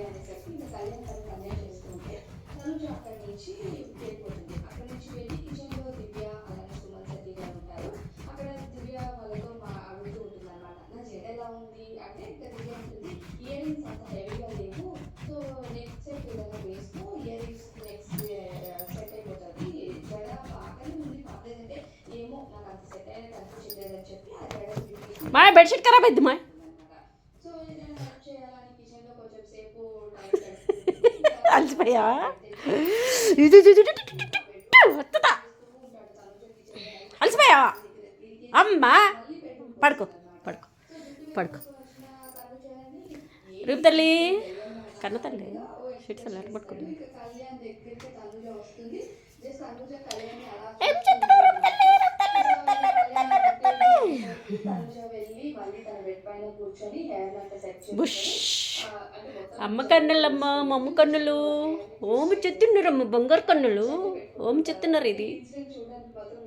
అనేసరికి ఇంకా కళ్యాణ్ తను కళ్యాణ్ చేస్తుంటే తనుజ అక్కడి నుంచి వెళ్ళిపోతుంది. అక్కడి నుంచి వెళ్ళి కిచెన్‌లో దివ్య అలానే సుమన్ శెట్టి గారు ఉంటారు. అక్కడ దివ్య వాళ్ళతో అడుగుతూ ఉంటుందనమాట. నా జడ ఎలా ఉంది? అంటే ఇంకా దివ్య అంటుంది, ఇయర్ రింగ్స్ అంత హెవీగా లేవు. సో నెక్ సెట్ ఏదైనా వేసుకో ఇయర్ రింగ్స్ నెక్స్ట్ సెట్ అయిపోతది. జడ బాగానే ఉంది పర్లేదంటే ఏమో నాకు అంత సెట్ అయినట్టు అనిపించట్లేదని చెప్పి ఆ జడ విప్పేసి మా బెడ్షీట్ ఖరాబ్ అయింది మా ఉంటుందనమాట. సో ఏదైనా హెల్ప్ చేయాలని కిచెన్‌లో కొంచెం సేపు టైం గడుపుతుంటుంది. ఇంకా అలసిపోయా బెడ్‌రూమ్‌లోకి వస్తుందా ఉంటాడు. తనుజ కిచెన్‌లో హెల్ప్ అలసిపోయా చేసి అమ్మా మళ్ళీ బెడ్‌రూమ్‌కి పడుకో వస్తుందనమాట. పడుకో సో జుట్టు పడుకో విరబోసుకొని వచ్చిన తనుజని రేపు ఏంటి తల్లి నువ్వు దెయ్యంలాగా కన్న తల్లి అన్నట్టుగా ఓ షీట్స్ ఎక్స్‌ప్రెషన్ ఎలా ఇస్తాడు. పట్టుకుంది ఇక కళ్యాణ్ దగ్గరికి తనుజ వస్తుంది. జస్ట్ తనుజ కళ్యాణ్‌ని అలా ఏం చూస్తూ చెప్తున్నావు ఉంటుందనమాట. ఇక కళ్యాణ్ అక్కడికి వెళ్ళేసరికి తనుజ వెళ్ళి మళ్ళీ తన బెడ్ పైన కూర్చొని హెయిర్‌ని అంతా సెట్ బుష్ చేసుకొని అంటే మొత్తం అమ్మ జడ కన్నులమ్మ తీసి మమ్మ కన్నులు హెయిర్‌ని ఓము ట్విస్ట్ చేసి చెత్తున్నారు అమ్మ బంగారు కన్నులు సెట్ ఓము పెట్టుకుంటుందనమాట. చెత్తున్నారు ఈ ఇది ఇన్సిడెంట్ చూడడానికి మాత్రం